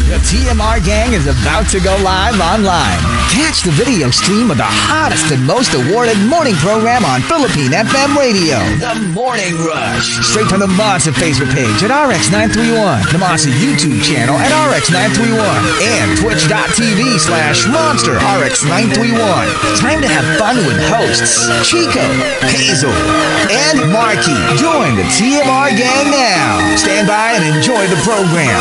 The TMR gang is about to go live online. Catch the video stream of the hottest and most awarded morning program on Philippine FM radio. The Morning Rush. Straight from the Monster Facebook page at RX931, the Monster YouTube channel at RX931, and twitch.tv/Monster RX931. Time to have fun with hosts Chico, Hazel, and Marky. Join the TMR gang now. Stand by and enjoy the program.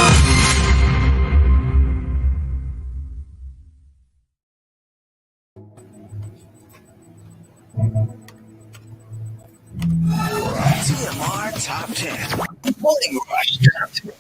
TMR Top 10. Morning Rush Top 10.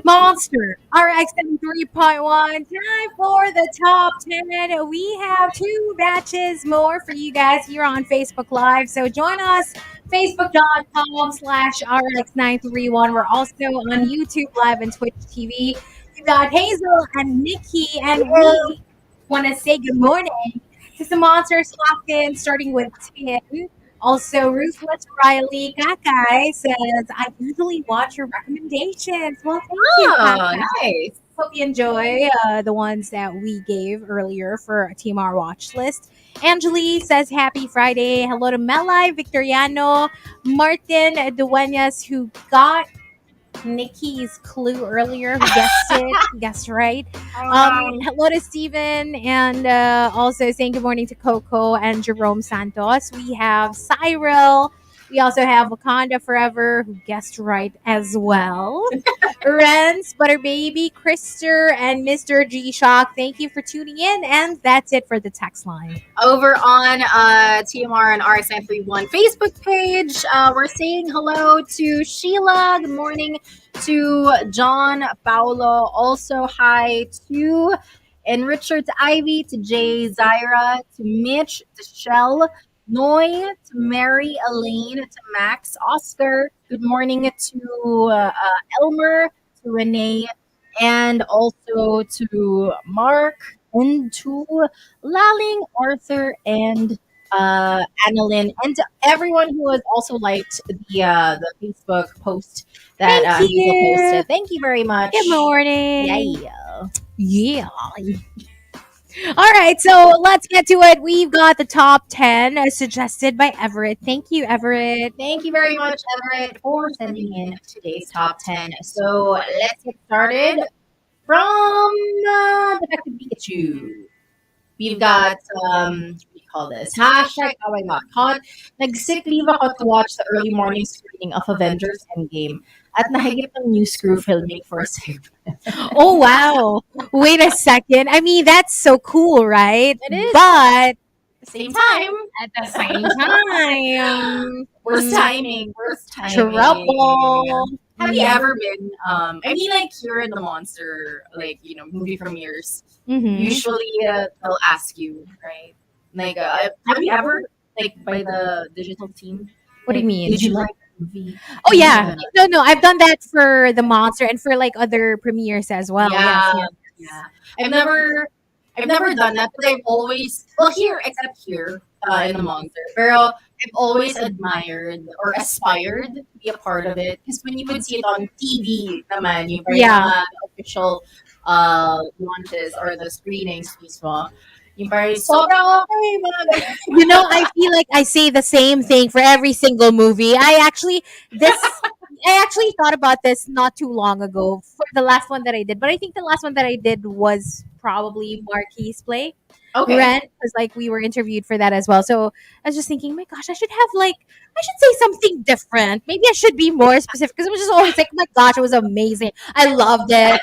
Monster RX93.1. Time for the top 10. We have 2 batches more for you guys here on Facebook Live. So join us, facebook.com/RX931. We're also on YouTube Live and Twitch TV. You got Hazel and Nikki, and we want to say good morning to some monsters locked in, starting with 10. Also, Ruthless Riley Kakai says, I usually watch your recommendations. Well, thank you, Kakai. Nice. Hope you enjoy the ones that we gave earlier for a TMR watch list. Angeli says, happy Friday. Hello to Melai Victoriano, Martin Duenas, who got Nikki's clue earlier, who guessed it, guessed right. Hello to Steven, and also saying good morning to Coco and Jerome Santos. We have Cyril. We also have Wakanda Forever, who guessed right as well. Renz, Butter Baby, Krister, and Mr. G-Shock. Thank you for tuning in, and that's it for the text line. Over on TMR and RX931 Facebook page, we're saying hello to Sheila. Good morning to John Paulo. Also, hi to Richard, to Ivy, to Jay, Zaira, to Mitch, to Shell, Noy, to Mary, Elaine, to Max, Oscar. Good morning to Elmer, to Renee, and also to Mark, and to Laling, Arthur, and Annalyn, and to everyone who has also liked the Facebook post that Hazel posted. Thank you very much. Good morning. Yeah. All right, so let's get to it. We've got the top 10 suggested by Everett. Thank you, Everett. Thank you very much, Everett, for sending in today's top 10. So let's get started from Detective Pikachu. We've got, what do you call this? Hashtag how I got caught. Nag-sick leave ako to watch the early morning screening of Avengers Endgame at nahigip ng news crew filming for a segment. Oh, wow. Wait a second. I mean, that's so cool, right? It is. But At the same time. Worst timing. Trouble. Have you ever been, I mean, like, here in the Monster, like, you know, movie premieres, usually they'll ask you, right? Like, have you ever, like, by the digital team? What do you mean? Did you like the movie? Oh, yeah. No. I've done that for the Monster and for, like, other premieres as well. Yeah. Yes. Yeah. I've never done that, but I've always, except here in the Monster, pero I've always admired or aspired to be a part of it. Because when you would see it on TV naman, yung the official launches or the screenings mismo, yung parang sobrang okay. You know, I feel like I say the same thing for every single movie. I actually thought about this not too long ago for the last one that I did. But I think the last one that I did was probably Marquis Play. Okay. Rent, because like we were interviewed for that as well. So I was just thinking, my gosh, I should say something different. Maybe I should be more specific because it was just always like, my gosh, it was amazing. I loved it.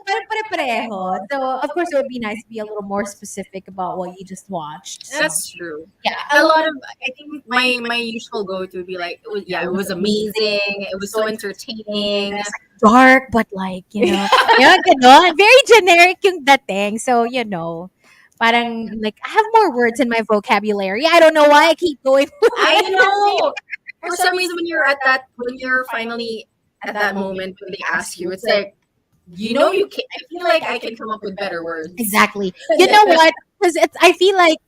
Pare-pareho. So of course it would be nice to be a little more specific about what you just watched. So. That's true. Yeah, I think my usual go-to would be like, it was amazing. It was so entertaining. Dark, but like, you know, ganon. Very generic yung dating. So, you know, parang like I have more words in my vocabulary. I don't know why I keep going. I know. For some reason, when you're finally at that moment when they ask you, it's like, you know, I feel like I can come up with better words. Exactly. You know what? Because I feel like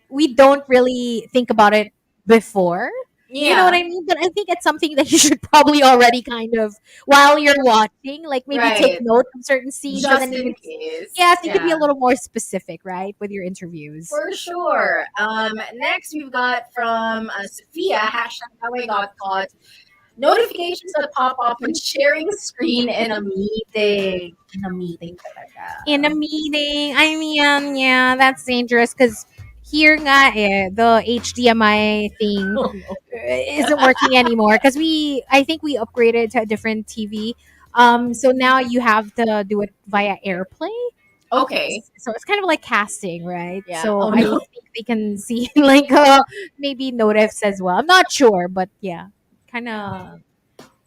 we don't really think about it before. You know what Yeah. I mean? But I think it's something that you should probably already kind of, while you're watching, like maybe take Right. note of certain scenes, and then Just you in can, case. yeah, so you can be Yeah. a little more specific, right, with your interviews. For sure. Next we've got from Sophia, hashtag how I got caught. Notifications that pop up when sharing screen in a meeting. In a meeting In a talaga. meeting, I mean, yeah, that's dangerous because here nga the HDMI thing Oh no. isn't working anymore because I think we upgraded to a different TV. So now you have to do it via AirPlay. Okay. So it's kind of like casting, right? Yeah. So Oh I no. think they can see like maybe notifs as well. I'm not sure, but yeah, kind of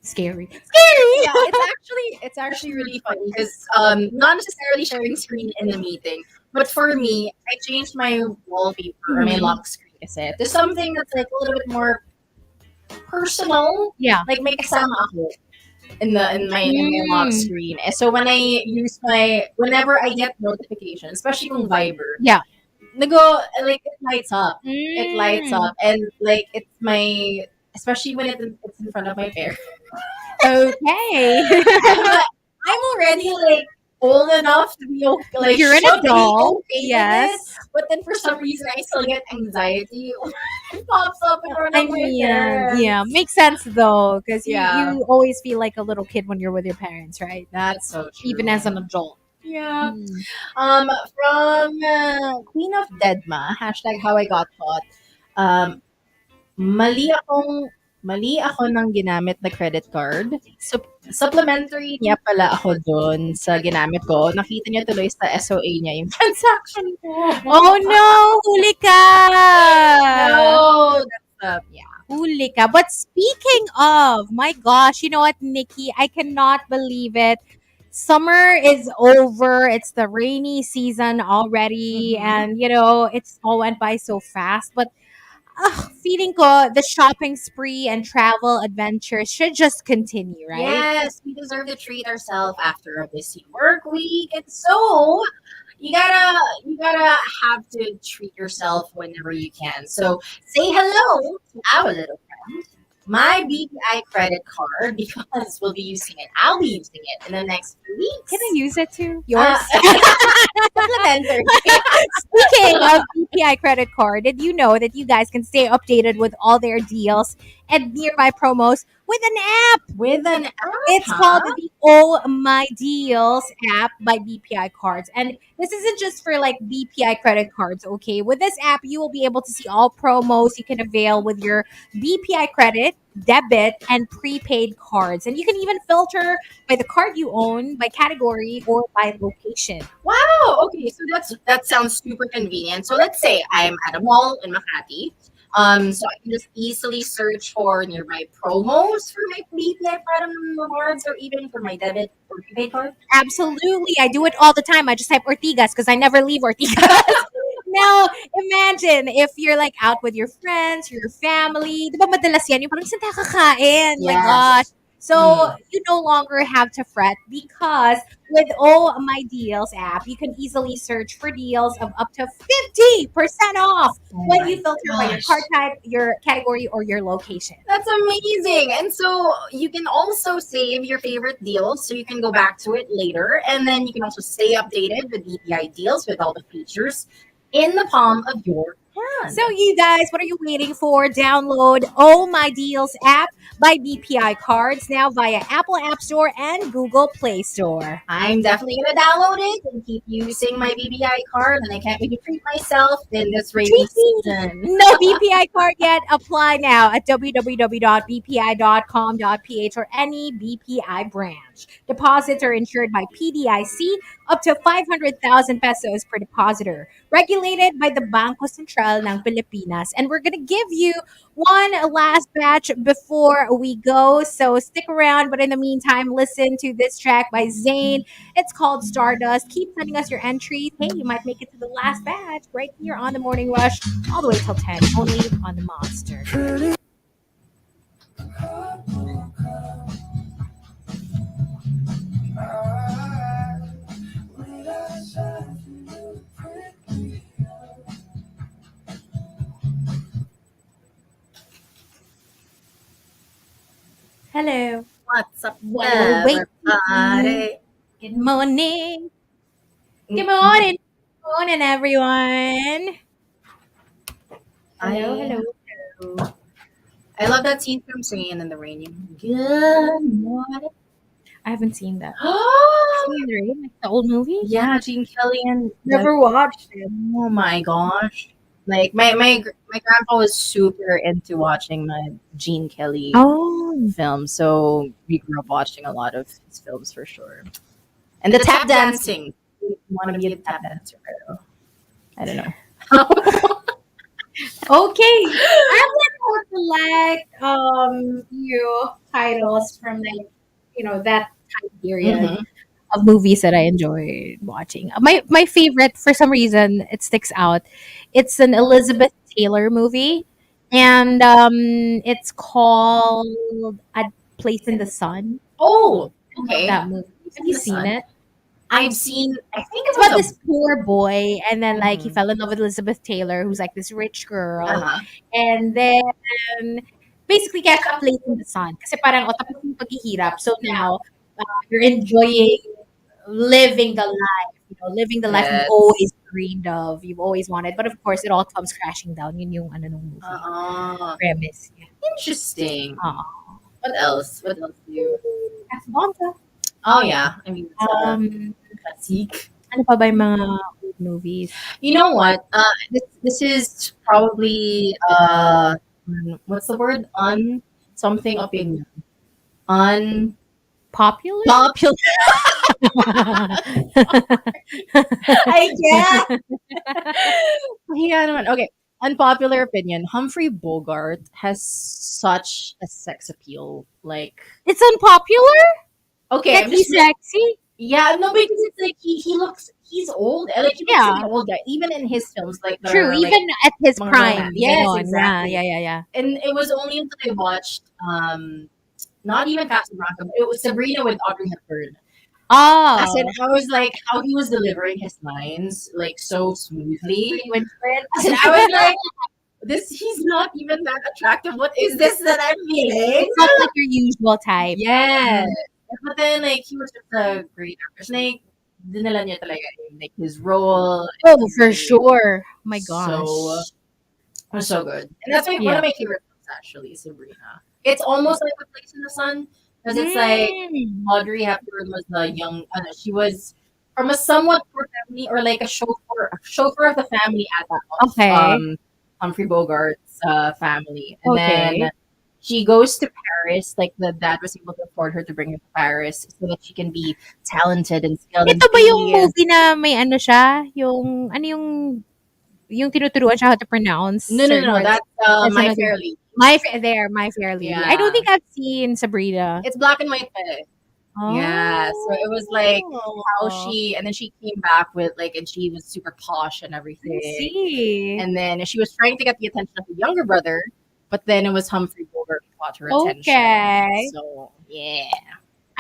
scary. Yeah, Scary. it's actually really funny because not necessarily sharing screen in a meeting, but for me, I changed my wallpaper or my Mhm. lock screen kasi to something that's like a little bit more personal. Yeah. Like may kasama ako in my lock Mm. screen. So whenever I get notifications, especially kung Viber, Yeah. nago like it lights up. It lights Mm. up and like it's my especially when it's in front of my parents. Okay. I'm already like old enough to be okay, like You're an should be adult. okay with it. Yes. But then for some reason I still get anxiety. It pops up in front I of my mean, yeah, parents. makes sense though, because Yeah, you always feel like a little kid when you're with your parents, right? that's so Even true. as an adult. Yeah. Mm. From Queen of Deadma, hashtag how I got caught. Um, mali akong mali ako ng ginamit na credit card. Supplementary niya pala ako dun sa ginamit ko. Nakita niya tuloy sa SOA niya yung transaction ko. Oh no, huli ka! No, yeah. Huli ka. But speaking of, my gosh, you know what, Nikki? I cannot believe it. Summer is over. It's the rainy season already. Mhm. And, it's all went by so fast. But feeling ko the shopping spree and travel adventures should just continue, right? Yes, we deserve to treat ourselves after a busy work week. And so you gotta have to treat yourself whenever you can. So say hello to our little friend, my BPI credit card, because we'll be using it. I'll be using it in the next few Can I weeks. use it too? Uh, Yours? Supplementary. Speaking of BPI credit card, did you know that you guys can stay updated with all their deals and nearby promos with an app? With an app, It's called huh? the Oh My Deals app by BPI Cards. And this isn't just for like BPI credit cards, okay? With this app, you will be able to see all promos you can avail with your BPI credit, debit, and prepaid cards. And you can even filter by the card you own, by category, or by location. Wow. Okay, so that sounds super convenient. So let's say I'm at a mall in Makati. So I can just easily search for nearby promos for my BPI Platinum rewards or even for my debit or prepaid card. Absolutely. I do it all the time. I just type Ortigas because I never leave Ortigas. Now, imagine if you're like out with your friends, your family. Di ba madalas yan? Yung parang, saan tayo kakain? My gosh. Yes. So, you no longer have to fret because with Oh My Deals app, you can easily search for deals of up to 50% off Oh when my you filter by your gosh. card type, your category, or your location. That's amazing. And so you can also save your favorite deals so you can go back to it later. And then you can also stay updated with BPI deals with all the features in the palm of your hand. So, you guys, what are you waiting for? Download Oh My Deals app by BPI Cards now via Apple App Store and Google Play Store. I'm definitely gonna download it and keep using my BBI card, and I can't wait to treat myself in this rainy Treat me. season. No BPI card yet? Apply now at www.bpi.com.ph or any BPI branch. Deposits are insured by PDIC up to 500,000 pesos per depositor. Regulated by the Bangko Sentral ng Pilipinas. And we're going to give you one last batch before we go. So stick around. But in the meantime, listen to this track by Zayn. It's called Stardust. Keep sending us your entries. Hey, you might make it to the last batch right here on the Morning Rush, all the way till 10, only on the Monster. Hello. What's up, While waiting. everybody? Good morning. Good morning. Good morning, everyone. Hello, I hello, hello. I love that scene from Singing in the Rain. Good morning. I haven't seen that. Singing in the Rain, like the old movie? Yeah, Gene Kelly and Never watched it. oh my gosh. Like my grandpa was super into watching my Gene Kelly Oh. films, so we grew up watching a lot of his films for sure. And the tap dancing. You want to be a tap dancer? I don't know. Okay. I would select titles from that time period Mhm. of movies that I enjoyed watching. My favorite, for some reason, it sticks out. It's an Elizabeth Taylor movie, and it's called A Place in the Sun. Oh, I love okay. that movie. Have you In the seen sun. it? I've seen. I think it It's about was this poor boy, and then like he Mhm. fell in love with Elizabeth Taylor, who's like this rich girl, Uh-huh. and then basically kaya siya place in the sun. Kasi parang o tapos yung paghihirap. So now you're enjoying living the life, living the life you've That's always dreamed of, you've always wanted. But of course, it all comes crashing down. Yun yung ano nung movie premise. Yeah. interesting. Oo. What else? What else do you? Casablanca. Oh yeah, I mean it's a Um, classic. ano pa ba yung mga old movies? You know what? This is probably what's the word? Something opinion. Unpopular. Popular? I guess. Yeah, naman. Okay. Unpopular opinion. Humphrey Bogart has such a sex appeal. Like, It's unpopular? okay, That I'm he's just sexy? yeah, no, because it's like he looks he's old. Like he looks like Yeah. an old guy, even in his films, like True, they're like even at his mga prime. romance. Yes, Ganon. exactly. Yeah. And it was only until I watched not even Casablanca, but it was Sabrina with Audrey Hepburn. As in, Oh. I was like, how he was delivering his lines like so smoothly. Winfred. As in, I was like, this he's not even that attractive. What is this that I'm feeling? It's not like your usual type. Yes. But then like he was just a great actor. Like dinala niya talaga like his role. Oh, for sure. Oh my gosh. So it was so good. And that's like one Yeah. of my favorite films actually, Sabrina. It's almost like A Place in the Sun. Because it's like Audrey Hepburn was the young she was from a somewhat poor family or like a chauffeur of the family at that Okay. Humphrey Bogart's family. And Okay. then she goes to Paris, like the dad was able to afford her to bring her to Paris so that she can be talented and skilled and Ito ba yung be movie na may ano siya? Ano yung tinuturuan siya how to pronounce no, certain words? that's That's My another- Fair Lady. My Fair Lady. I don't Yeah. think I've seen Sabrina. It's black and white. Yeah, so it was like how she and then she came back with like and she was super posh and I everything. see. And then she was trying to get the attention of the younger brother, but then it was Humphrey Bogart who caught her attention. Okay. So yeah.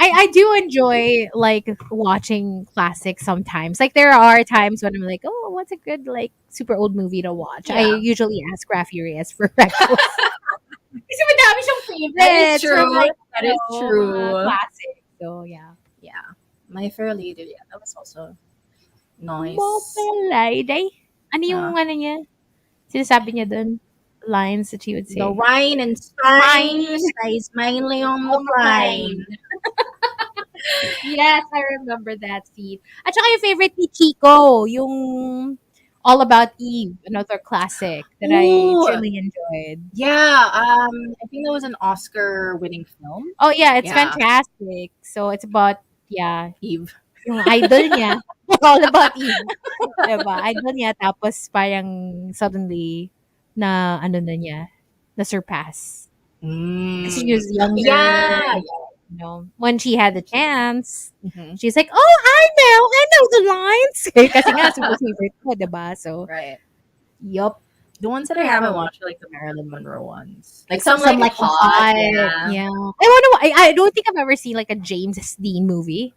I do enjoy like watching classics sometimes. Like there are times when I'm like, oh, what's a good like super old movie to watch? I Yeah. usually ask Rafi Reyes for requests. Kasi madami siyang That is favorites from true. like That is true. classic. So yeah. Yeah. My Fair Lady, yeah, that was also nice. Mopelay. Ano yung ano niya? Sinasabi niya dun? Lines that he would say. The wine and spine stays mainly on the plane. Yes, I remember that scene. At saka yung favorite ni Chico, yung All About Eve, another classic that I Ooh. truly enjoyed. Yeah, I think that was an Oscar-winning film. Oh yeah, it's Yeah. fantastic. So it's about, Eve. yung idol niya. All About Eve. Diba? Idol niya, tapos parang suddenly na surpass. Kasi she was younger. Yeah. When she had the chance, Mhm. she's like, oh, I know the lines. Kasi nga, super favorite ko, diba? So, Right. yup. The ones that I haven't watched are like the Marilyn Monroe ones. Like some Some like hot. Yeah. I don't think I've ever seen like a James Dean movie,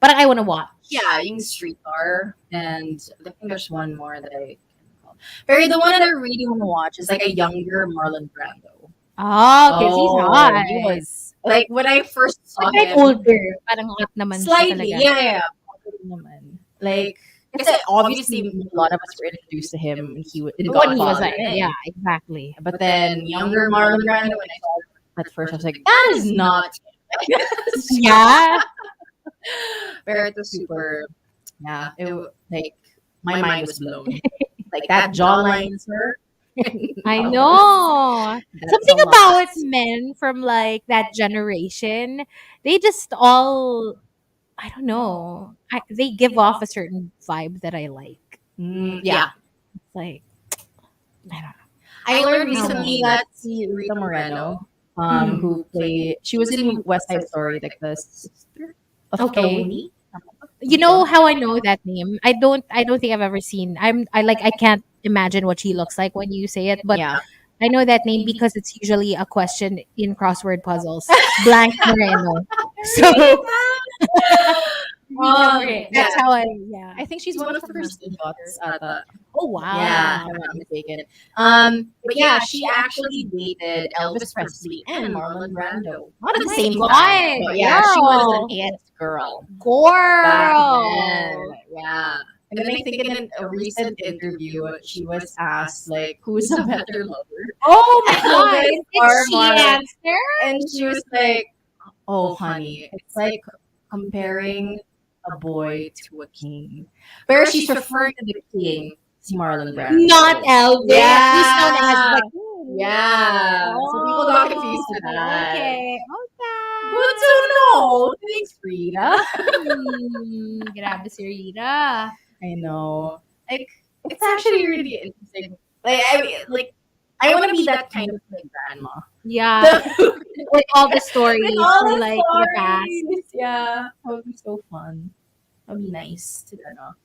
but I want to watch. Yeah, yung Streetcar. And I think there's one more that I can recall. But the one that I really want to watch is like a younger Marlon Brando. Oh, because he's hot. He was Like when I first But saw kahit him, older, parang hot naman siya slightly, talaga. yeah, yeah, yeah. naman. Like, kasi obviously a lot of us were introduced to him when he was in When he was Godfather. like, yeah, exactly. But then younger Marlon Brando, when I saw him at first, I was like, that is not. Yeah. Pero it was super. Yeah, like my mind was blown. Like that jawline, sir. I know. That's Something a lot. about men from like that generation, they just all, I don't know. They give off a certain vibe that I like. Yeah. It's like, I don't know. I learned How recently many? that See Rita Moreno, Mm. who played. She was in West Side Story, like the sister of Okay. Tony. You know how I know that name? I don't think I've ever seen. I can't imagine what she looks like when you say it, but Yeah. I know that name because it's usually a question in crossword puzzles. Blank Moreno. So Yeah. that's how I think she's one of the first dots at Oh wow. yeah, if I'm not mistaken. But yeah, she actually dated Elvis Presley and Marlon Brando. Not at the same God, time. But yeah, she was girl. an it girl. Back then. Girl. Yeah. And then I think in a recent interview, she was asked, like, who's a better lover? Oh my Elvis god. or Did she Marlon? answer? And she was like, oh, honey, it's like comparing a boy to a king. Where she's referring to the king, si Marlon Brando. Not Elvis. Yeah. Who's known as the king. Yeah. So people got confused with that. Okay. Good to know. Thanks, Rita. Grabe si Rita. I know. Like, it's actually really interesting. Like, I want to be that kind of like grandma. Yeah. With all the stories With all from the like the past. stories. Yeah, that would be so fun. That would be nice to know.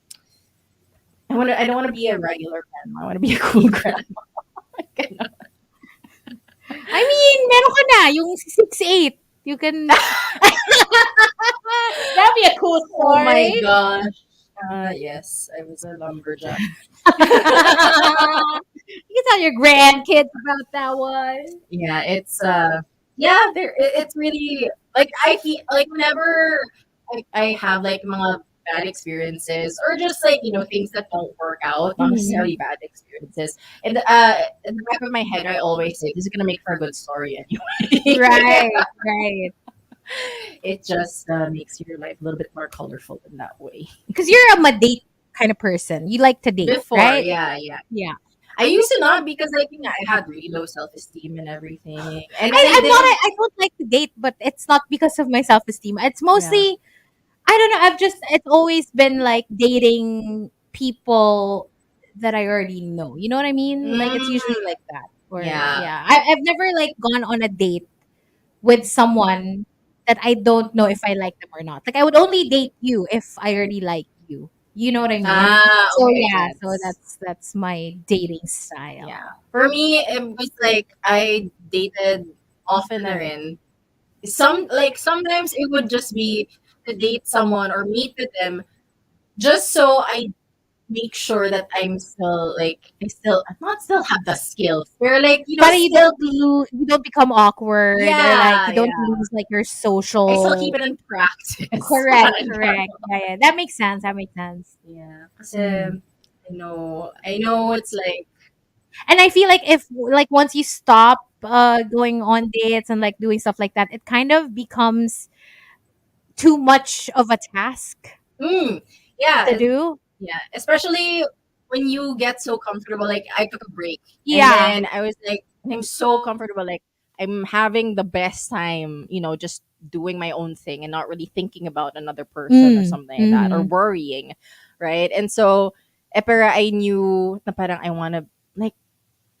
I don't want to be a regular grandma. I want to be a cool grandma. I mean, meron ka na, yung 6'8". You can... That'd be a cool Oh my story. gosh. Yes, I was a lumberjack. You can tell your grandkids about that one. Yeah, it's yeah, it's really like I feel like whenever I have like mga bad experiences or just like things that don't work out, not necessarily bad experiences. And in the back of my head, I always say this is gonna make for a good story anyway. Right, right. It just makes your life a little bit more colorful in that way. Because you're a date kind of person. You like to date, Before, right? yeah. Yeah. I used to not because like I had really low self esteem and everything. And I don't like to date, but it's not because of my self esteem. It's mostly I don't know. It's always been like dating people that I already know. You know what I mean? Like it's usually like that. Or Yeah. I've never like gone on a date with someone that I don't know if I like them or not. Like I would only date you if I already like you. You know what I mean? So okay, yeah, sense. so that's my dating style. Yeah. For me, it was like I dated often na rin. Sometimes it would just be to date someone or meet with them just so I make sure that I'm still I not still have the skills. We're like But you don't become awkward or like Yeah, you don't yeah. lose like your social. I still keep it in practice. Correct. Yeah. That makes sense. Yeah. Kasi I know it's like And I feel like if like once you stop going on dates and like doing stuff like that, it kind of becomes too much of a task yeah, to do. yeah, especially when you get so comfortable. Like I took a break, Yeah. and then I was like, I'm so comfortable. Like I'm having the best time, just doing my own thing and not really thinking about another person or something like that or worrying, right? And so, pero I knew na parang I want to like.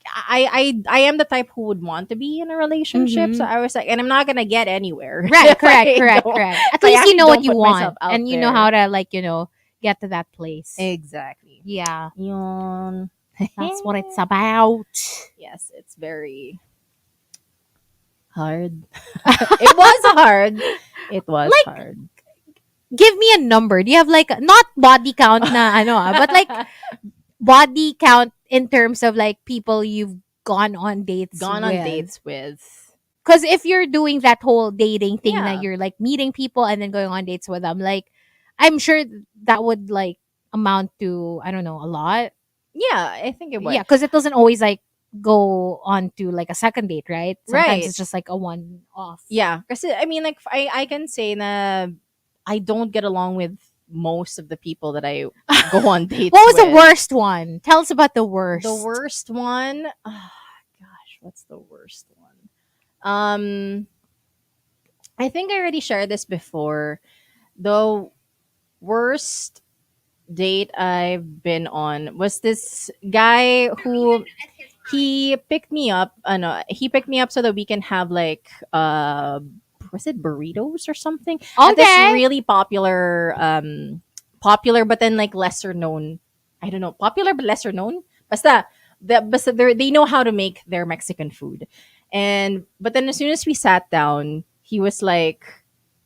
I am the type who would want to be in a relationship, so I was like, and I'm not gonna get anywhere. Right, if I correct. don't- At if I least you actually know what don't you put want myself out and you know there. how to like, get to that place. Exactly. Yeah. Yun. That's what it's about. Yes, it's very hard. It was hard. It was hard. Give me a number. Do you have like not body count na but like body count in terms of like people you've gone on dates with. Dates with. Because if you're doing that whole dating thing that Yeah. you're like meeting people and then going on dates with them, like I'm sure that would like amount to, I don't know, a lot. Yeah, I think it Yeah, would. because it doesn't always like go on to like a second date, right? Sometimes Right. it's just like a one off. Yeah, kasi I mean, like I can say na I don't get along with most of the people that I go on dates What was the with. worst one? Tell us about the worst. The worst one? Gosh, what's the worst one? Um, I think I already shared this before. The worst date I've been on was this guy who he picked me up. He picked me up so that we can have like was it burritos or something at this Okay. really popular but then like lesser known. I don't know, popular but lesser known. Basta they know how to make their Mexican food. And but then as soon as we sat down, he was like,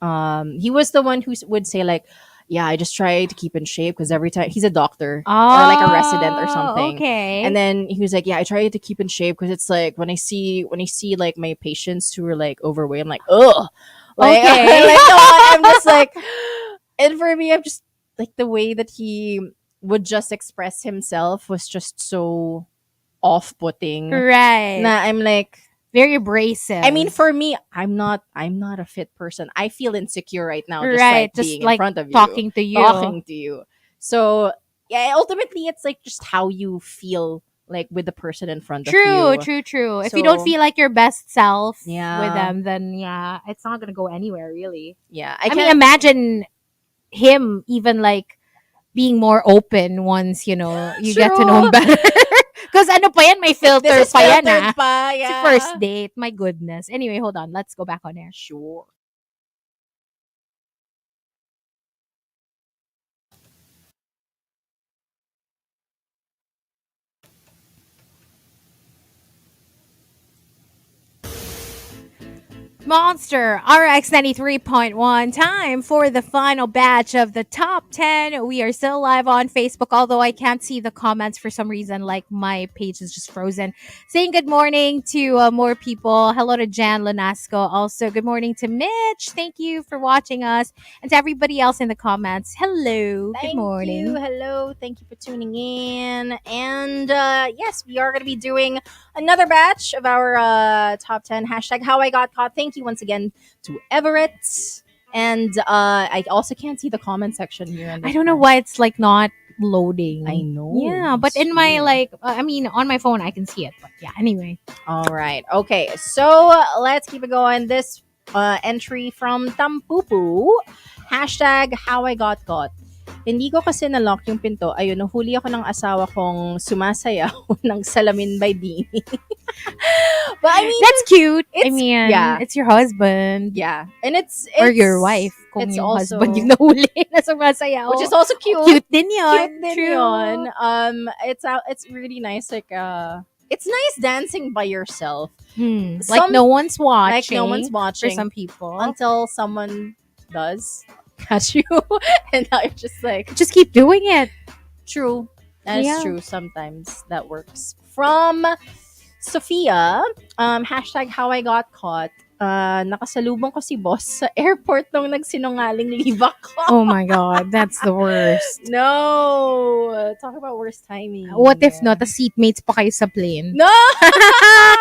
he was the one who would say like, yeah, I just try to keep in shape because every time he's a doctor or like a resident or something. Okay. And then he was like, yeah, I try to keep in shape because it's like when I see like my patients who are like overweight, I'm like, ugh. Like, Okay. like no, I'm just like, and for me, I'm just like the way that he would just express himself was just so off-putting. Right. Nah, I'm like, Very abrasive. I mean, for me, I'm not a fit person. I feel insecure right now, just right, like just being like in front of you, talking to you. talking to you. So yeah, ultimately, it's like just how you feel like with the person in front of True, you. true, true. If you don't So- feel like your best self Yeah. with them, then yeah, it's not gonna go anywhere really. Yeah, I mean, can't- imagine him even like being more open once you get to know him True. better. Because ano pa yan, may filter This is pa yan filtered ah. pa, It's yeah. a first date. My goodness. Anyway, hold on. Let's go back on air. Sure. Monster RX93.1. Time for the final batch of the top 10. We are still live on Facebook, although I can't see the comments for some reason. Like my page is just frozen. Saying good morning to more people. Hello to Jan Lanasco. Also, good morning to Mitch. Thank you for watching us. And to everybody else in the comments, hello. Thank good morning. you. Hello. Thank you for tuning in. And yes, we are going to be doing another batch of our top 10 hashtag how I got caught. Thank you once again to Everett. And I also can't see the comment section here. I don't know why it's like not loading. I know. Yeah, but It's in my weird. like, on my phone I can see it. But yeah, anyway. All right. Okay. So let's keep it going. This entry from Tampupu. Hashtag how I got caught. Hindi ko kasi na-lock yung pinto. Ayun, nahuli ako ng asawa kong sumasayaw ng salamin by Dini. But I mean, That's cute. I it's- mean, yeah. it's your husband. yeah. And it's Or your wife. Kung it's yung also- husband yung nahuli na sumasayaw. which is also cute. cute din yun. Cute din True. yun. It's really nice. Like it's nice dancing by yourself. Like Some- no one's watching. Like no one's for watching some people. until someone does catch you, and now you're just like, Just keep doing it. true. That is Yeah. true. Sometimes that works. From Sophia, hashtag how I got caught. Nakasalubong ko si boss sa airport nung nagsinungaling leave ako. Oh my god, that's the worst. No! Talk about worst timing. What if not, the seatmates pa kayo sa plane? No!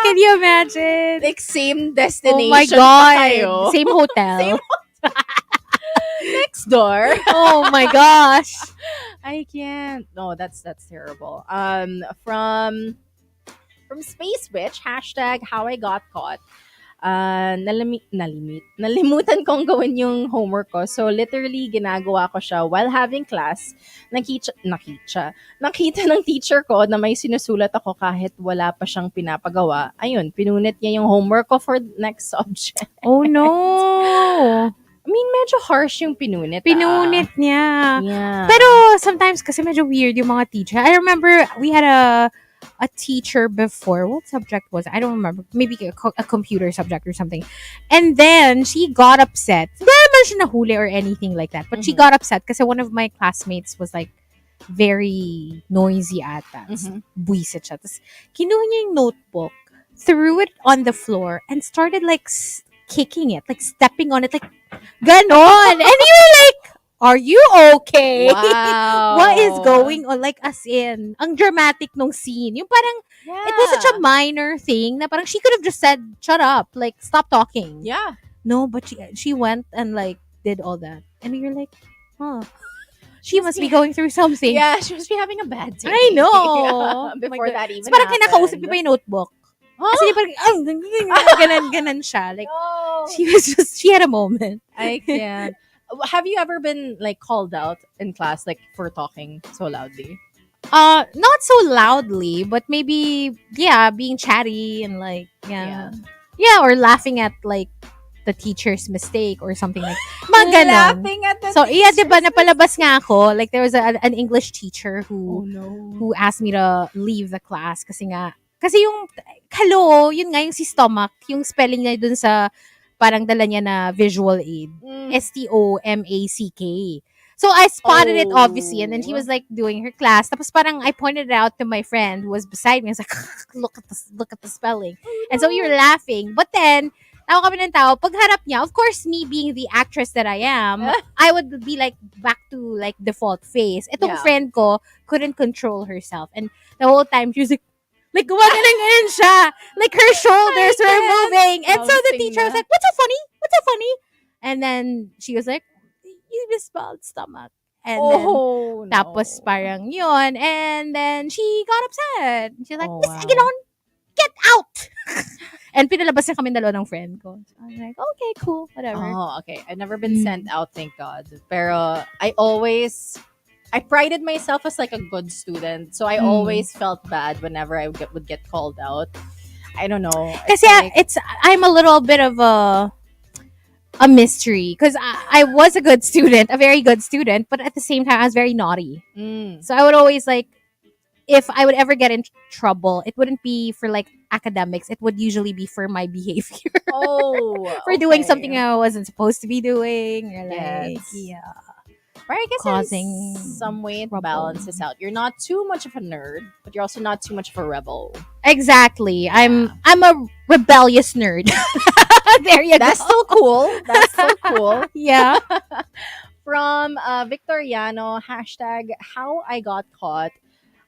Can you imagine? Like, same Oh destination my pa kayo. god. Same hotel. Next door. Oh my gosh. I can't. No, that's terrible. From Space Witch, hashtag how I got caught. Nalimutan kong gawin yung homework ko. So, literally, ginagawa ko siya while having class. Nakita ng teacher ko na may sinusulat ako kahit wala pa siyang pinapagawa. Ayun, pinunit niya yung homework ko for next subject. Oh no. I mean, medyo harsh yung pinunit. Pinunit niya. Yeah. Pero sometimes kasi medyo weird yung mga teacher. I remember we had a teacher before. What subject was it? I don't remember. Maybe a computer subject or something. And then she got upset. Hindi naman siya nahuli or anything like that. But she got upset kasi one of my classmates was like very noisy ata. Mhm. Buisit siya. Tapos kinuha niya yung notebook threw it on the floor and started like kicking it, like stepping on it, like ganon. And you were like, are you okay? What is Wow. going on? Like, as in, ang dramatic nung scene. Yung parang, it was such Yeah. a minor thing na parang she could have just said, shut up, like, stop talking. Yeah. No, but she went and like did all that. And you're like, huh. She must be going through something. Yeah, she must be having a bad day. I know. Yeah, Oh my before God. that even So parang happened. kinakausap niya pa yung notebook. Huh? Kasi di parang, ganan siya. Like, No. she had a moment. I can't. Have you ever been like called out in class like for talking so loudly? Not so loudly, but maybe, yeah, being chatty and like, yeah. Yeah, or laughing at like the teacher's mistake or something like mga ganon. Laughing at the So, yeah, teacher's diba, napalabas nga ako. Like, there was an English teacher Oh who no. asked me to leave the class kasi yung, hello, yun nga yung si stomach, yung spelling niya dun sa, parang dala niya na visual aid. STOMACK. So, I spotted it, obviously, and then she was like doing her class. Tapos parang I pointed it out to my friend who was beside me. I was like, look at the spelling. And so we were laughing. But then, tawa kami ng tao. Pagharap niya, of course, me being the actress that I am, I would be like back to like default face. Itong friend ko couldn't control herself. And the whole time, she was like gumagaling siya. Like her shoulders were moving. And so the teacher was like, what's so funny? What's so funny? And then she was like, you misspelled stomach. And then, tapos parang yun. And then she got upset. She's like, Miss Aguilon, get out! And pinalabas niya kami dalawa ng friend ko. So I was like, okay, cool, whatever. Oh, okay. I've never been sent out, thank God. Pero I prided myself as like a good student. So I always felt bad whenever I would get called out. I don't know. Kasi I'm a little bit of a mystery because I was a good student, a very good student, but at the same time I was very naughty. So I would always like, if I would ever get in trouble, it wouldn't be for like academics. It would usually be for my behavior. For doing something I wasn't supposed to be doing. Or like, But I guess causing in some way it trouble. balances out. You're not too much of a nerd, but you're also not too much of a rebel. Exactly. I'm a rebellious nerd. There you That's go. still cool. That's still cool. Yeah. From Victoriano, hashtag how I got caught.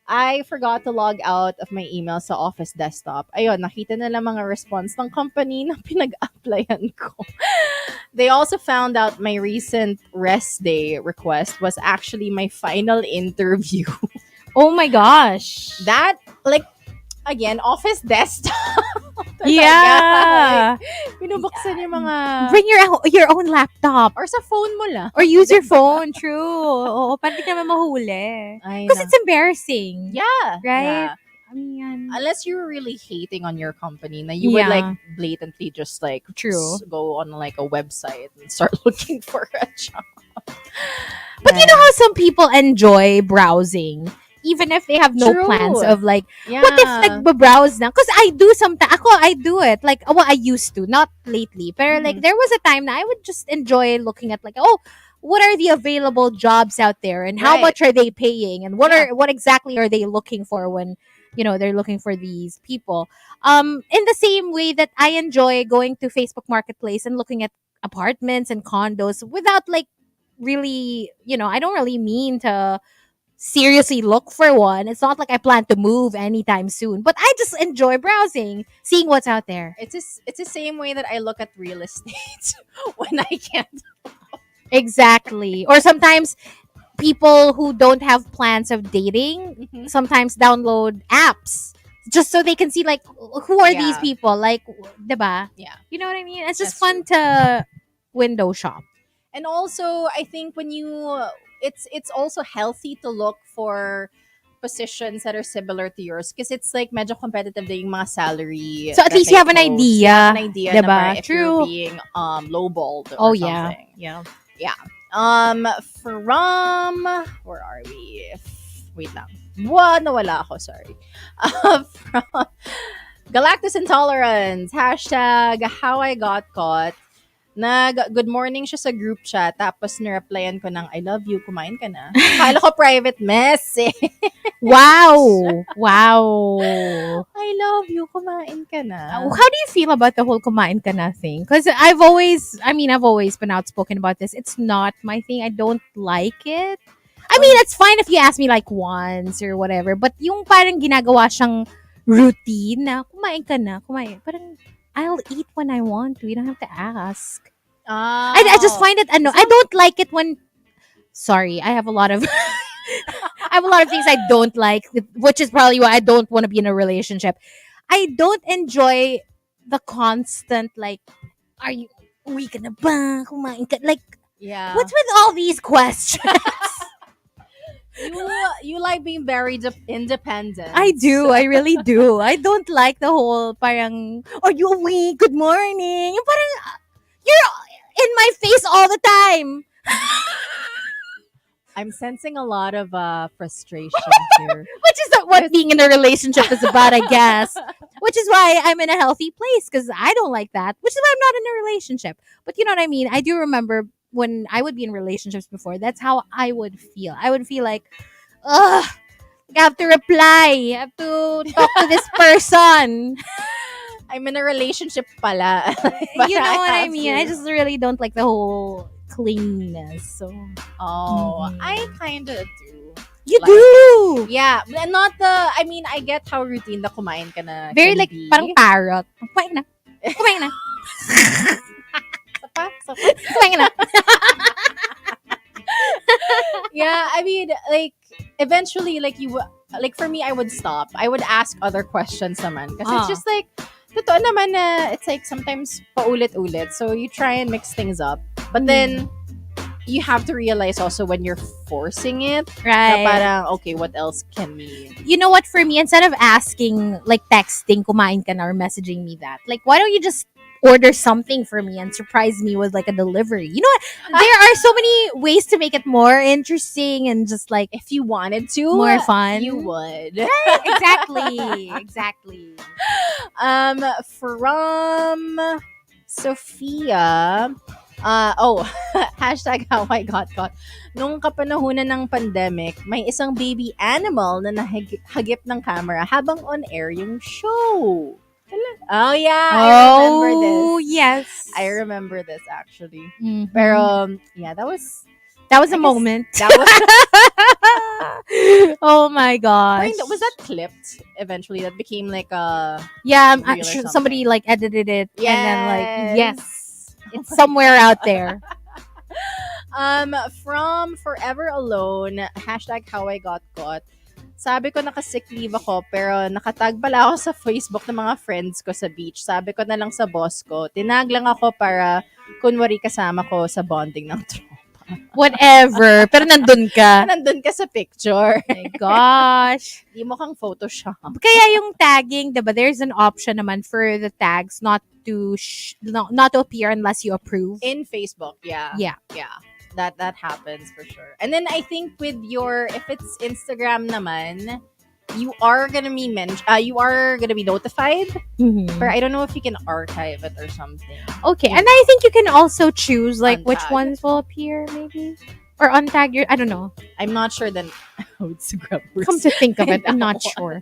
I forgot to log out of my email sa office desktop. Ayun, nakita nila mga response ng company na pinag-applyan ko. They also found out my recent rest day request was actually my final interview. Oh my gosh. That, like, again, office desktop. Yeah. Pinubuksan yung mga... Bring your own laptop. Or sa phone mo lang. Or use your phone. True. Oo, para di ka naman mahuli. Because it's embarrassing. Yeah. Right? Yeah. I mean, Unless you're really hating on your company, na you would like blatantly just like go on like a website and start looking for a job. But you know how some people enjoy browsing? Even if they have no plans of like, what if nagbabrowse na? Because I do sometimes. I do it. Like, well, I used to. Not lately. But like, there was a time that I would just enjoy looking at like, oh, what are the available jobs out there? And how much are they paying? And what exactly are they looking for when, you know, they're looking for these people? In the same way that I enjoy going to Facebook Marketplace and looking at apartments and condos without like really, you know, I don't really mean to seriously look for one. It's not like I plan to move anytime soon, but I just enjoy browsing, seeing what's out there. It's the same way that I look at real estate when I can't. Exactly. Or sometimes people who don't have plans of dating sometimes download apps just so they can see like who are these people, like, diba? Yeah. You know what I mean? It's just fun to window shop. And also, I think when you it's also healthy to look for positions that are similar to yours because it's like medyo competitive din yung mga salary. So at least you have an idea. You have an idea diba? If you're being lowballed or something. Yeah. From where are we? Wait lang. Nawala ako, sorry. From Galactus Intolerance, hashtag how I got caught. Good morning siya sa group chat, tapos nireplyan ko ng, I love you, kumain ka na. Akala ko private message. Wow. Wow. I love you, kumain ka na. How do you feel about the whole kumain ka na thing? Because I've always been outspoken about this. It's not my thing. I don't like it. I mean, it's fine if you ask me like once or whatever. But yung parang ginagawa siyang routine na kumain ka na, kumain. Parang I'll eat when I want to. You don't have to ask. I just find it I don't like it when. Sorry, I have a lot of. I have a lot of things I don't like, which is probably why I don't want to be in a relationship. I don't enjoy the constant like, are you weak na ba? Kumain ka? Like, Yeah. what's with all these questions? You like being very independent. I do. I really do. I don't like the whole parang, are you awake? Good morning. Yung parang, you're in my face all the time. I'm sensing a lot of frustration here. Which is what being in a relationship is about, I guess. Which is why I'm in a healthy place, because I don't like that. Which is why I'm not in a relationship. But you know what I mean? I do remember when I would be in relationships before, that's how I would feel. I would feel like, ugh, I have to reply. I have to talk to this person. I'm in a relationship pala. You know what I have mean? to. I just really don't like the whole clinginess. So I kind of do. you Like do. Yeah, but not the, I mean, I get how routine the kumain ka na Very can like be. parang parrot. Kumain na. Kumain na. Kumain na. Yeah, I mean, like, eventually, like, like, for me, I would stop. I would ask other questions naman. Kasi it's just like, totoo naman na, it's like, sometimes paulit-ulit. So, you try and mix things up. But then, you have to realize also when you're forcing it, na Right. parang, okay, what else can we... You know what, for me, instead of asking, like texting, kumain ka na, or messaging me that, like, why don't you just order something for me and surprise me with like a delivery? You know what? There are so many ways to make it more interesting and just like If you wanted to, more fun. you would. Exactly. From Sophia, hashtag how I got caught. Nung kapanahunan ng pandemic, may isang baby animal na nahagip ng camera habang on air yung show. Oh yeah, I remember Oh, this. yes. I remember this actually. Mhm. Pero yeah, that was that was I a guess moment. that was Oh my gosh. was that clipped eventually? That became like a Yeah, I'm reel or sure somebody something. like edited it and then like Yes. yes, it's somewhere out there. From Forever Alone, hashtag how I got caught. Sabi ko nakasick leave ako, pero nakatag pala ako sa Facebook ng mga friends ko sa beach. Sabi ko na lang sa boss ko, tinag lang ako para kunwari kasama ko sa bonding ng tropa. Whatever. Pero nandun ka. Nandun ka sa picture. Oh my gosh. Di mo kang Photoshop. Kaya yung tagging, diba, there's an option naman for the tags not to not to appear unless you approve. In Facebook, yeah. Yeah. Yeah. That happens for sure. And then I think with your, if it's Instagram naman, you are gonna be notified. Mhm. But I don't know if you can archive it or something. Okay, and I think you can also choose like which Untag. ones will appear, maybe, or untag your. I don't know. I'm not sure then how Instagram works. Come to think of it, I'm That not sure.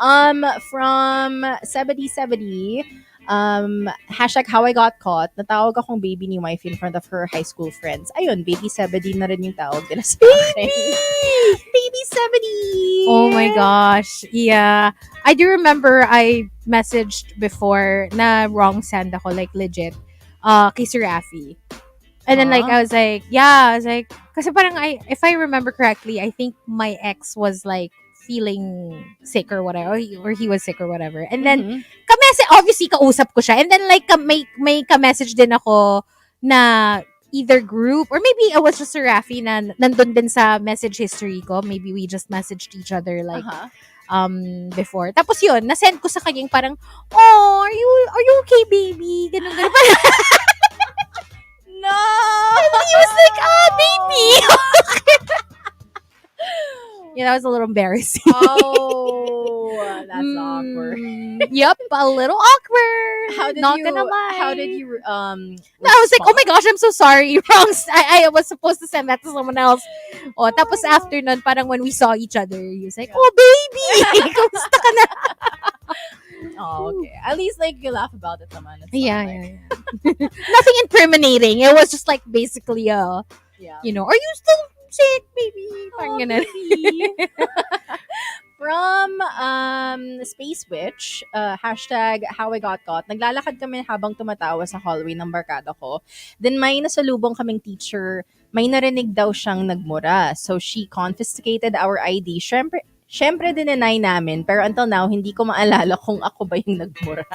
From 7070, hashtag how I got caught, natawag akong baby ni wife in front of her high school friends. Ayun, baby 70 na rin yung tawag nila sa akin. Baby 70! Oh my gosh, yeah. I do remember I messaged before na wrong send ako, like legit, kay Sir Rafi. And then like I was like, kasi parang if I remember correctly, I think my ex was like feeling sick or whatever, or he was sick or whatever. And then obviously kausap ko siya. And then like may ka-message din ako na either group or maybe it was just Sir Rafi na nandun din sa message history ko. Maybe we just messaged each other like before. Tapos yun, na-send ko sa kanya yung parang, oh, are you okay, baby? Ganun. No! And he was like, baby! Yeah, that was a little embarrassing. Oh, that's awkward. Yep, a little awkward. How did Not you? gonna lie. How did you? No, I was like, oh my gosh, I'm so sorry. Wrong. I was supposed to send that to someone else. Oh, tapos after nun, parang when we saw each other, he was like, oh baby, kamusta ka na? Oh, okay. At least like you laugh about it, naman. It's not Yeah, like, yeah. Nothing incriminating. It was just like basically, yeah. you know, are you still sick, baby? Parang ganun. Baby. From Space Witch, hashtag how I got caught. Naglalakad kami habang tumatawa sa hallway ng barkada ko. Then may nasalubong kaming teacher, may narinig daw siyang nagmura. So she confiscated our ID. Syempre dinenay namin, pero until now, hindi ko maalala kung ako ba yung nagmura.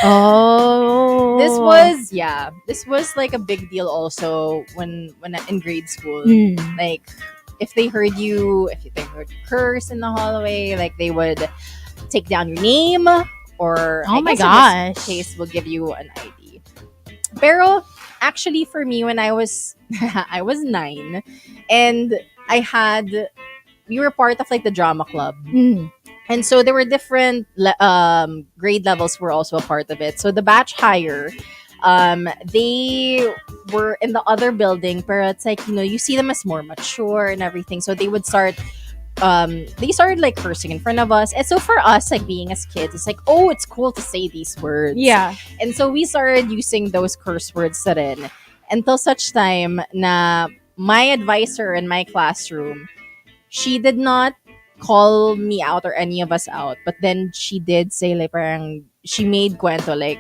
Oh. This was like a big deal also when in grade school. Mm. Like, if they heard you curse in the hallway, like they would take down your name, or Oh I my guess in gosh. this case will give you an ID. Pero actually for me, when I was I was 9, and we were part of like the drama club. Mm. And so there were different grade levels were also a part of it. So the batch higher, they were in the other building, but it's like, you know, you see them as more mature and everything. So they started like cursing in front of us. And so for us, like being as kids, it's like, oh, it's cool to say these words. Yeah. And so we started using those curse words rin, until such time na my advisor in my classroom, she did not call me out or any of us out, but then she did say like parang she made cuento like,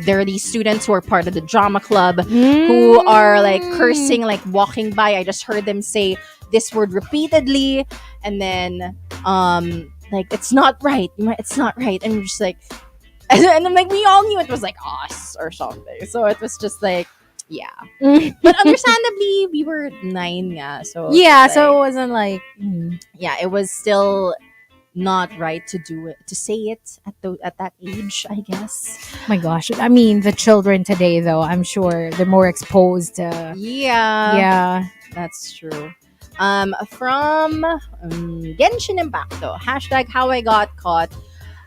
there are these students who are part of the drama club who are like cursing, like walking by. I just heard them say this word repeatedly, and then like it's not right, and we're just like, and then like we all knew it was like us or something. So it was just like, yeah. But understandably, we were 9, yeah. So Yeah, like, so it wasn't like yeah, it was still not right to do it, to say it at that age, I guess. my gosh. I mean, the children today, though, I'm sure they're more exposed to. Yeah, that's true. From Genshin Impact, though, hashtag how I got caught.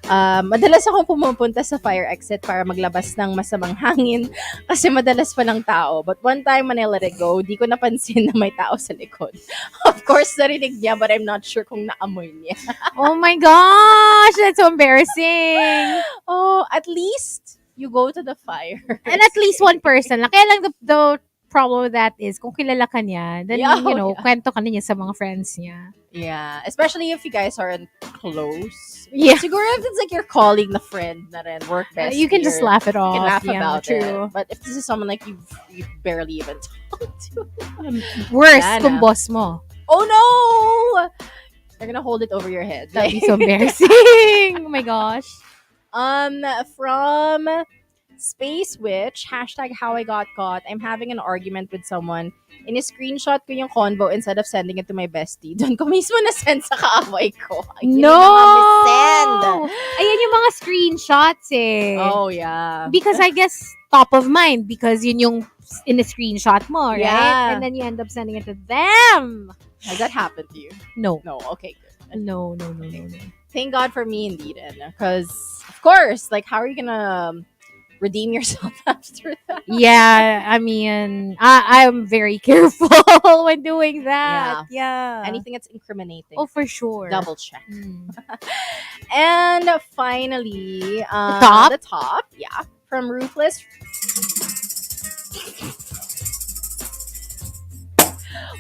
Madalas akong pumupunta sa fire exit para maglabas ng masamang hangin kasi madalas walang tao. But one time when I let it go, di ko napansin na may tao sa likod. Of course, narinig niya, but I'm not sure kung naamoy niya. Oh my gosh, that's so embarrassing. Oh, at least you go to the fire. And at least one person lang. Kaya lang the problem with that is kung kilala ka niya, then, Yeah, you know, yeah. kwento ka niya sa mga friends niya. Yeah, especially if you guys aren't close. Yeah. Siguro if it's like your colleague na friend na rin, work best. You can just laugh it off. You can laugh Yeah, about true. it. But if this is someone like you barely even talk to. Worse Yan kung ah. boss mo. Oh no! They're gonna hold it over your head. That'd be so embarrassing. Oh my gosh. From Space Witch, hashtag how I got caught. I'm having an argument with someone. In-screenshot ko yung convo instead of sending it to my bestie. Doon ko mismo na-send sa kaaway ko. Ayun No! yung mga misend. Ayan yung mga screenshots eh. Oh, yeah. Because I guess top of mind because yun yung in a screenshot mo, right? Yeah. And then you end up sending it to them. Has that happened to you? No. No, okay, good. No. Thank God for me indeed. Because, of course, like, how are you gonna redeem yourself after that? Yeah, I mean, I'm very careful when doing that. Yeah. Anything that's incriminating. Oh, for sure. Double check. Mm. And finally, top? the top, yeah, from Ruthless.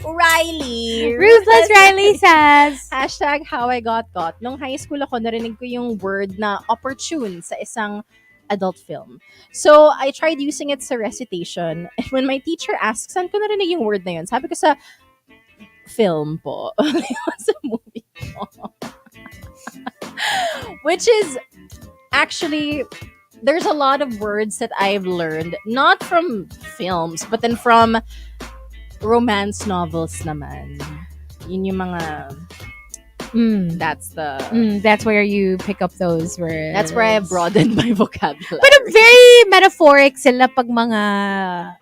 Ruthless Riley says, Hashtag how I got caught. Nung high school ako, narinig ko yung word na opportune sa isang adult film. So, I tried using it sa recitation. And when my teacher asked, saan ko narinig yung word na yun? Sabi ko sa film po. Sa movie po. Which is actually, there's a lot of words that I've learned, not from films, but then from romance novels naman. Yun yung mga... that's where you pick up those words. That's where I broadened my vocabulary. But very metaphoric sila pag mga,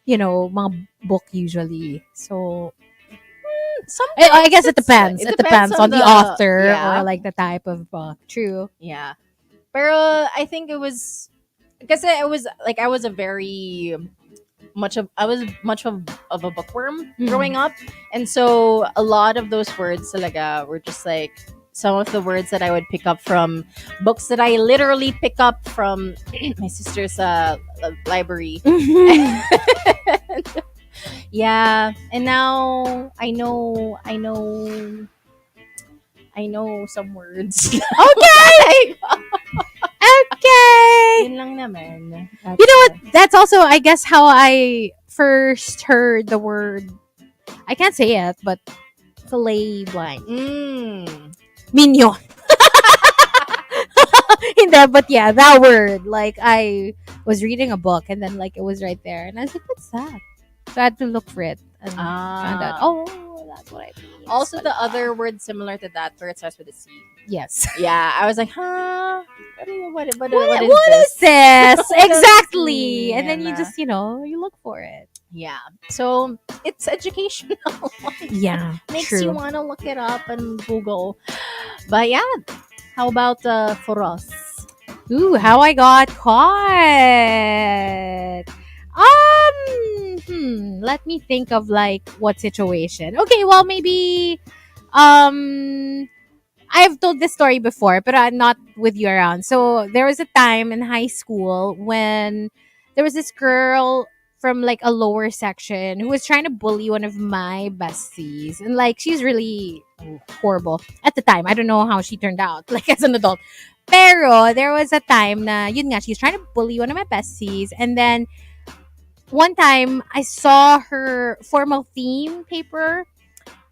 you know, mga book usually. So, I guess it it's, depends. It depends on the author yeah, or like the type of book. True. yeah. Pero I think it was because I was a very I was much of a bookworm growing up, and so a lot of those words talaga were just like some of the words that I would pick up from books that I literally pick up from my sister's library. Yeah, and now I know some words. Okay. Okay. Yun lang naman. You know what? That's also, I guess, how I first heard the word. I can't say it, but filet blank. Minion. Hindi, but yeah, that word. Like, I was reading a book and then, like, it was right there. And I was like, what's that? So I had to look for it and found out, oh, that's what I mean. Also, the other word similar to that where it starts with a C. Yes. Yeah, I was like, huh? What is this? What Exactly. does it And then you mean? just, you look for it. Yeah. So it's educational. Yeah. Makes true. you want to look it up and Google. But yeah, how about for us? Ooh, how I got caught. Let me think of like what situation. Okay, well maybe I've told this story before, but I'm not with you around. So there was a time in high school when there was this girl from like a lower section who was trying to bully one of my besties. And like she's really horrible at the time. I don't know how she turned out like as an adult. Pero there was a time na yun nga, she's trying to bully one of my besties. And then one time I saw her formal theme paper.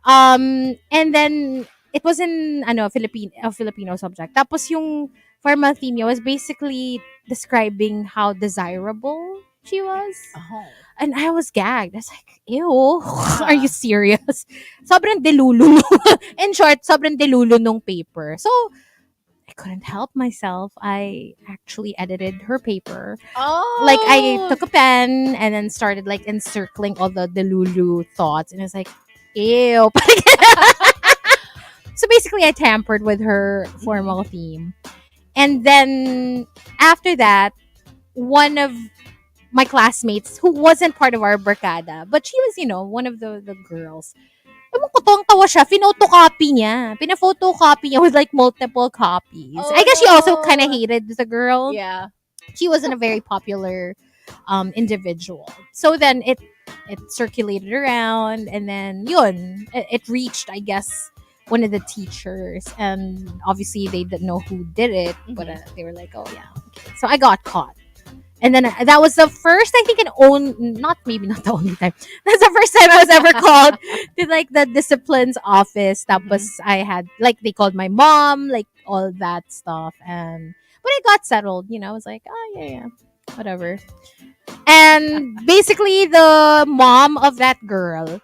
And then it was in Filipino subject. Tapos yung formal theme niya was basically describing how desirable she was. Oh. And I was gagged. I was like, ew, are you serious? Sobrang delulu. In short, sobrang delulu nung paper. So, I couldn't help myself. I actually edited her paper. Oh. Like, I took a pen and then started, like, encircling all the delulu thoughts. And I was like, ew. So, basically, I tampered with her formal theme. And then, after that, one of my classmates, who wasn't part of our barkada, but she was, one of the girls, ewan ko, tuwang-tawa siya. Pinotocopy niya. Pina-photocopy niya with like multiple copies. Oh, I guess she also kind of hated the girl. Yeah. She wasn't a very popular individual. So then it circulated around, and then yun, it reached, I guess, one of the teachers, and obviously they didn't know who did it, but they were like, oh yeah, okay. So I got caught. And then that was the first, I think, not the only time. That's the first time I was ever called to like the disciplines office. Tapos I had, like, they called my mom, like all that stuff. But it got settled, I was like, oh yeah, whatever. And basically the mom of that girl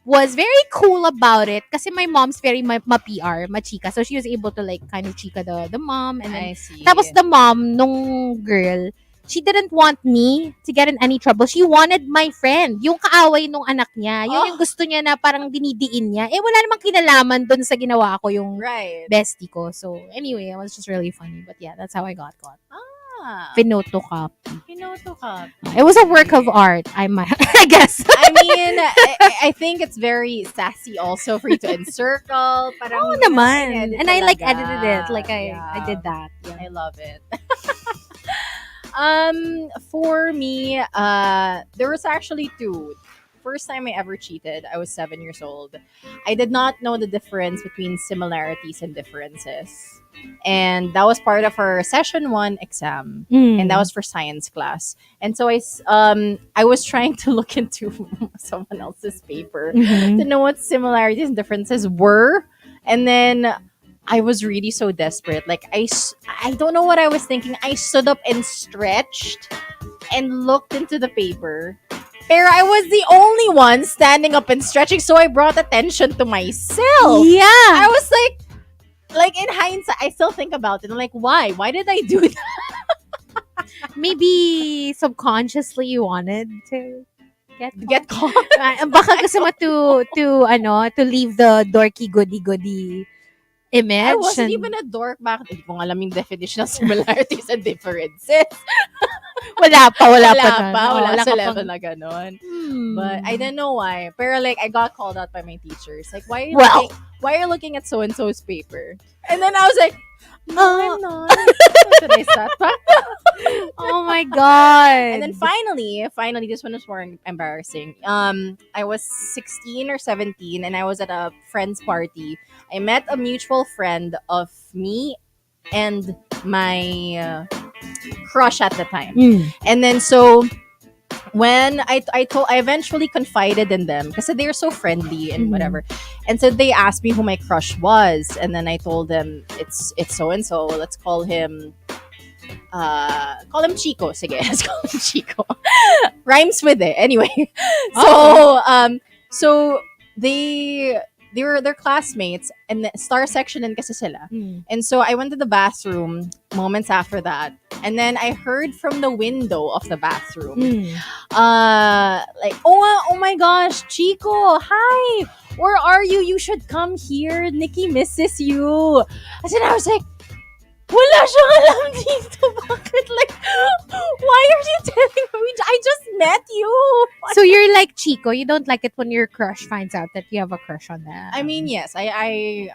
was very cool about it kasi my mom's very ma-PR, ma-chika. So she was able to like kind of chika the mom. And then, I see. Tapos the mom nung girl, she didn't want me to get in any trouble. She wanted my friend. Yung kaaway nung anak niya. Yun yung gusto niya na parang dinidiin niya. Eh, wala namang kinalaman dun sa ginawa ko yung bestie ko. So, anyway, it was just really funny. But yeah, that's how I got caught. Pinotocopy. It was a work of art, I guess. I mean, I think it's very sassy also for you to encircle. Parang, oh, naman. And I like edited it. Like, I did that. Yeah. I love it. For me, there was actually two. First time I ever cheated, I was 7 years old. I did not know the difference between similarities and differences. And that was part of our session 1 exam. And that was for science class. And so I was trying to look into someone else's paper to know what similarities and differences were. And then I was really so desperate. Like, I don't know what I was thinking. I stood up and stretched and looked into the paper. Pero I was the only one standing up and stretching, so I brought attention to myself. Yeah. I was like in hindsight, I still think about it. I'm like, why? Why did I do that? Maybe subconsciously you wanted to. Get caught. Baka gusto mo to leave the dorky goody image. I wasn't and even a dork back. Hindi ko alam yung definition of similarities and differences. wala pa Wala nun. pa. Oo, Wala sa ka level pang- na ganon. Hmm. But I don't know why. Pero like, I got called out by my teachers. Like, why are you looking at so-and-so's paper? And then I was like, no, I'm not. Did I start back? Oh my god. And then finally, this one was more embarrassing. I was 16 or 17 and I was at a friend's party. I met a mutual friend of me and my crush at the time. And then so when I eventually confided in them because they were so friendly and whatever. And so they asked me who my crush was, and then I told them it's so and so. Let's call him Chico. Sige, let's call him Chico. Rhymes with it. Anyway. So they're classmates and the star section din kasi sila. And so I went to the bathroom moments after that. And then I heard from the window of the bathroom, like, oh my gosh, Chico, hi, where are you? You should come here. Nikki misses you. And then I was like, wala siyang alam dito. Bakit? Like, why are you telling me? I just met you. So you're like Chico. You don't like it when your crush finds out that you have a crush on them. I mean, yes, I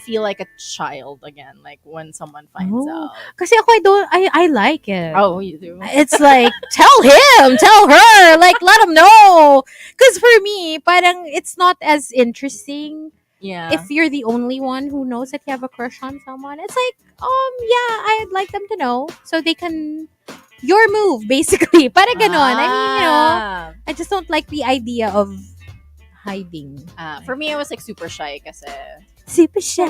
feel like a child again, like when someone finds out. Kasi ako, I like it. Oh, you do? It's like, tell him, tell her, like, let him know. Because for me, parang it's not as interesting Yeah. if you're the only one who knows that you have a crush on someone. It's like, yeah, I'd like them to know so they can, your move, basically. Parang ganon. I mean, I just don't like the idea of hiding. For me, I was like super shy kasi. Super shy.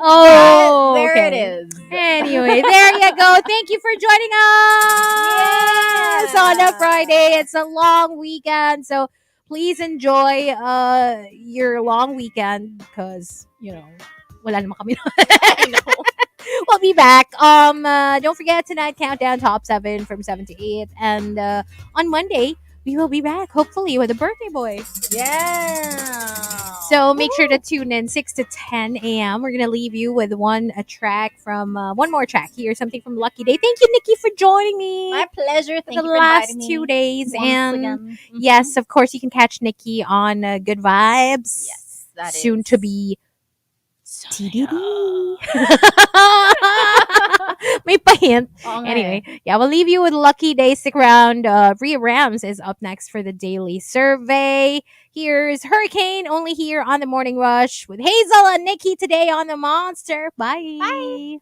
There okay. it is. Anyway, there you go. Thank you for joining us on a Friday. It's a long weekend, so please enjoy your long weekend because, wala naman kami. I know. We'll be back. Don't forget tonight, countdown top 7 from 7 to 8, and on Monday we will be back, hopefully with a birthday boy. Yeah. So make sure to tune in 6 to 10 a.m. We're gonna leave you with one more track here, something from Lucky Day. Thank you, Nikki, for joining me. My pleasure. Thank the you for last inviting me 2 days, once and again. yes, of course, you can catch Nikki on Good Vibes. Yes, that soon is. to be TDD. May pa-hint. Okay. Anyway, yeah, we'll leave you with Lucky Day. Stick around. Rhea Rams is up next for the daily survey. Here's Hurricane, only here on the Morning Rush with Hazel and Nikki today on the Monster. Bye. Bye.